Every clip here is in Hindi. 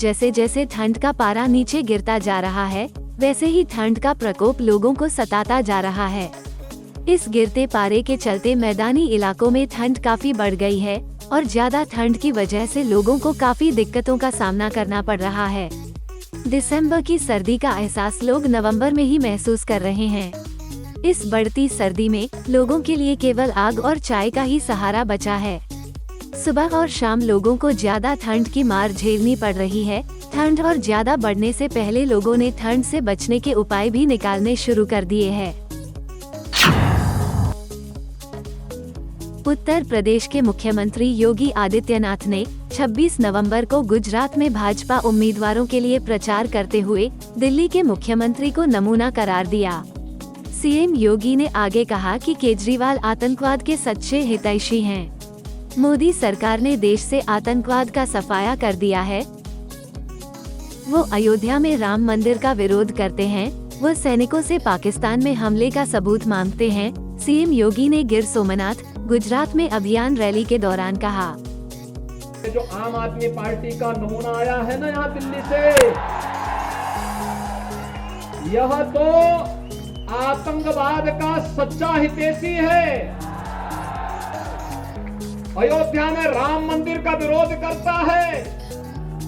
जैसे जैसे ठंड का पारा नीचे गिरता जा रहा है, वैसे ही ठंड का प्रकोप लोगों को सताता जा रहा है। इस गिरते पारे के चलते मैदानी इलाकों में ठंड काफी बढ़ गई है और ज्यादा ठंड की वजह से लोगों को काफी दिक्कतों का सामना करना पड़ रहा है। दिसंबर की सर्दी का एहसास लोग नवंबर में ही महसूस कर रहे हैं। इस बढ़ती सर्दी में लोगों के लिए केवल आग और चाय का ही सहारा बचा है। सुबह और शाम लोगों को ज्यादा ठंड की मार झेलनी पड़ रही है। ठंड और ज्यादा बढ़ने से पहले लोगों ने ठंड से बचने के उपाय भी निकालने शुरू कर दिए हैं। उत्तर प्रदेश के मुख्यमंत्री योगी आदित्यनाथ ने 26 नवंबर को गुजरात में भाजपा उम्मीदवारों के लिए प्रचार करते हुए दिल्ली के मुख्यमंत्री को नमूना करार दिया। सीएम योगी ने आगे कहा कि केजरीवाल आतंकवाद के सच्चे हितैषी हैं। मोदी सरकार ने देश से आतंकवाद का सफाया कर दिया है। वो अयोध्या में राम मंदिर का विरोध करते हैं। वो सैनिकों से पाकिस्तान में हमले का सबूत मांगते हैं। सीएम योगी ने गिर सोमनाथ, गुजरात में अभियान रैली के दौरान कहा, जो आम आदमी पार्टी का नमूना आया है ना यहाँ दिल्ली से, यह तो आतंकवाद का सच्चा हितैषी है। अयोध्या में राम मंदिर का विरोध करता है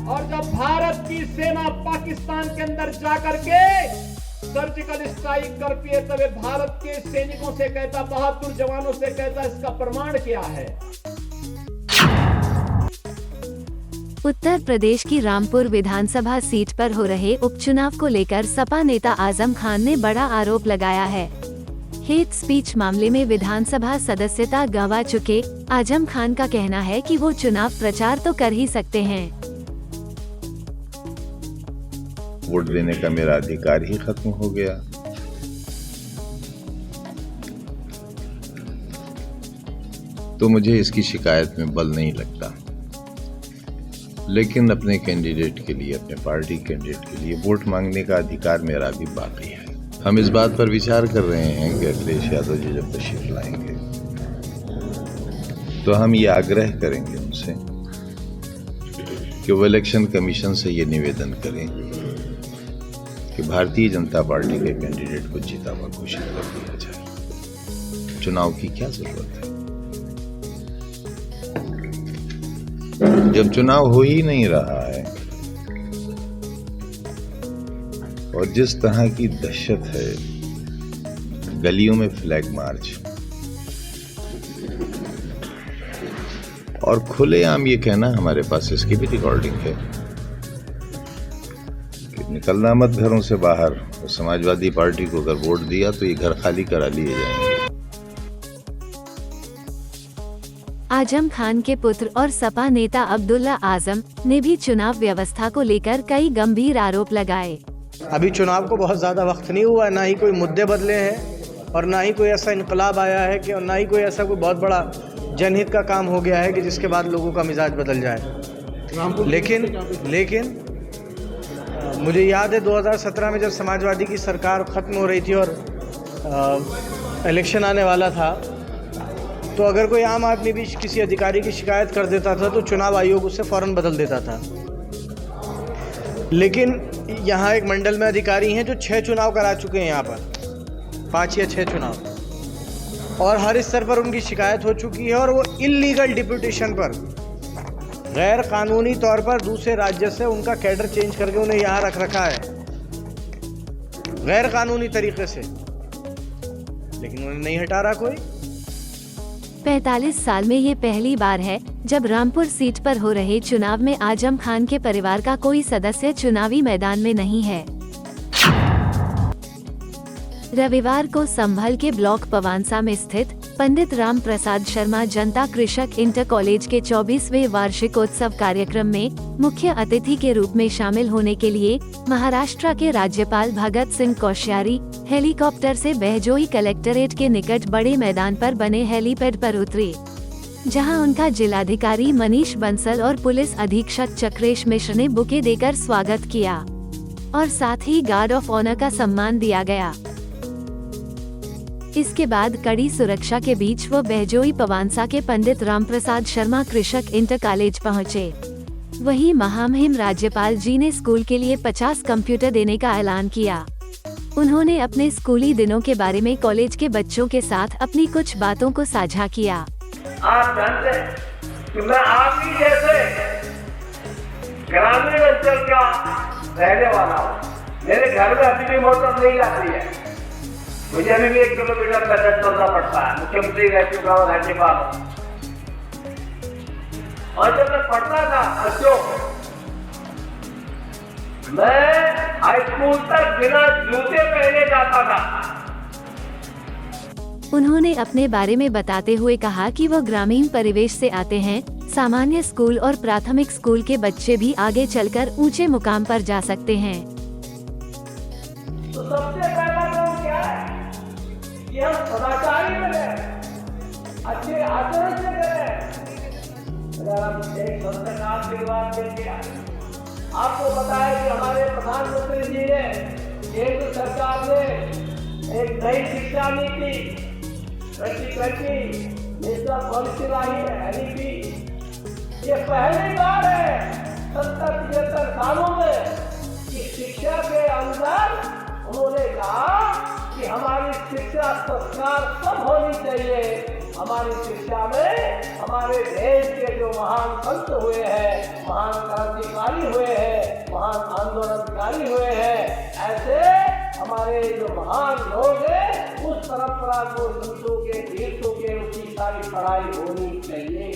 और जब भारत की सेना पाकिस्तान के अंदर जाकर के सर्जिकल स्ट्राइक करती है तब भारत के सैनिकों से कहता, बहादुर जवानों से कहता, इसका प्रमाण क्या है। उत्तर प्रदेश की रामपुर विधानसभा सीट पर हो रहे उपचुनाव को लेकर सपा नेता आजम खान ने बड़ा आरोप लगाया है। हेट स्पीच मामले में विधानसभा सदस्यता गंवा चुके आजम खान का कहना है कि वो चुनाव प्रचार तो कर ही सकते हैं। वोट देने का मेरा अधिकार ही खत्म हो गया। तो मुझे इसकी शिकायत में बल नहीं लगता, लेकिन अपने कैंडिडेट के लिए, अपने पार्टी कैंडिडेट के लिए वोट मांगने का अधिकार मेरा भी बाकी है। हम इस बात पर विचार कर रहे हैं कि अखिलेश यादव जी जब तशरीफ लाएंगे तो हम ये आग्रह करेंगे उनसे कि वो इलेक्शन कमीशन से ये निवेदन करें कि भारतीय जनता पार्टी के कैंडिडेट को जीता हुआ घोषित कर दिया जाए। चुनाव की क्या जरूरत है जब चुनाव हो ही नहीं रहा है और जिस तरह की दहशत है, गलियों में फ्लैग मार्च और खुलेआम ये कहना, हमारे पास इसकी भी रिकॉर्डिंग है कि निकलना मत घरों से बाहर, और समाजवादी पार्टी को अगर वोट दिया तो ये घर खाली करा लिए जाएंगे। आजम खान के पुत्र और सपा नेता अब्दुल्ला आजम ने भी चुनाव व्यवस्था को लेकर कई गंभीर आरोप लगाए। अभी चुनाव को बहुत ज़्यादा वक्त नहीं हुआ, ना ही कोई मुद्दे बदले हैं और ना ही कोई ऐसा इनकलाब आया है कि, और ना ही कोई ऐसा कोई बहुत बड़ा जनहित का काम हो गया है कि जिसके बाद लोगों का मिजाज बदल जाए। लेकिन मुझे याद है 2017 में जब समाजवादी की सरकार ख़त्म हो रही थी और इलेक्शन आने वाला था, तो अगर कोई आम आदमी भी किसी अधिकारी की शिकायत कर देता था तो चुनाव आयोग उसे फ़ौरन बदल देता था। लेकिन यहाँ एक मंडल में अधिकारी हैं जो 6 चुनाव करा चुके हैं, यहाँ पर 5 या 6 चुनाव, और हर स्तर पर उनकी शिकायत हो चुकी है और वो इल्लीगल डिप्यूटेशन पर, गैर कानूनी तौर पर दूसरे राज्य से उनका कैडर चेंज करके उन्हें यहाँ रख रखा है गैर कानूनी तरीके से, लेकिन उन्हें नहीं हटा रहा कोई। 45 साल में ये पहली बार है जब रामपुर सीट पर हो रहे चुनाव में आजम खान के परिवार का कोई सदस्य चुनावी मैदान में नहीं है। रविवार को संभल के ब्लॉक पवांसा में स्थित पंडित राम प्रसाद शर्मा जनता कृषक इंटर कॉलेज के 24वें वार्षिकोत्सव कार्यक्रम में मुख्य अतिथि के रूप में शामिल होने के लिए महाराष्ट्र के राज्यपाल भगत सिंह कोश्यारी हेलीकॉप्टर से बहजोई कलेक्टरेट के निकट बड़े मैदान पर बने हेलीपैड पर उतरे, जहां उनका जिलाधिकारी मनीष बंसल और पुलिस अधीक्षक चक्रेश मिश्र ने बुके देकर स्वागत किया और साथ ही गार्ड ऑफ ऑनर का सम्मान दिया गया। इसके बाद कड़ी सुरक्षा के बीच वो बहजोई पवांसा के पंडित रामप्रसाद शर्मा कृषक इंटर कॉलेज पहुंचे। वहीं महामहिम राज्यपाल जी ने स्कूल के लिए 50 कंप्यूटर देने का ऐलान किया। उन्होंने अपने स्कूली दिनों के बारे में कॉलेज के बच्चों के साथ अपनी कुछ बातों को साझा किया। आप जानते हैं कि मैं आप ही जैसे ग्रामीण अंचल का रहने वाला हूँ। मेरे घर में अभी भी मोटर नहीं आती है, मुझे अभी भी 1 किलोमीटर पैदल चलना पड़ता है। मुख्यमंत्री रह चुका हूँ, राज्यपाल हूँ। और जब मैं पढ़ता था बच्चों, मैं हाई स्कूल तक बिना जूते पहने जाता था। उन्होंने अपने बारे में बताते हुए कहा कि वो ग्रामीण परिवेश से आते हैं। सामान्य स्कूल और प्राथमिक स्कूल के बच्चे भी आगे चलकर ऊंचे मुकाम पर जा सकते हैं। तो सबसे पहला काम क्या है कि हम सदाचारी बने, अच्छे आचरण से करें। अगर हम एक संस्कार की बात देखें, आपको पता है कि हमारे प्रधानमंत्री जी ने, केंद्र सरकार ने एक नई शिक्षा नीति 2020 नेशनल पॉलिसी लाई है, NEP। ये पहली बार है 70-75 सालों में कि शिक्षा के अंदर उन्होंने कहा कि हमारी शिक्षा संस्कार सब होनी चाहिए। हमारी शिक्षा में हमारे देश के जो महान संत हुए हैं, महान क्रांतिकारी हुए हैं, महान आंदोलनकारी हुए हैं, ऐसे हमारे जो महान लोग हैं, उस परंपरा को संतों के, तीर्थों के, उसकी सारी पढ़ाई होनी चाहिए।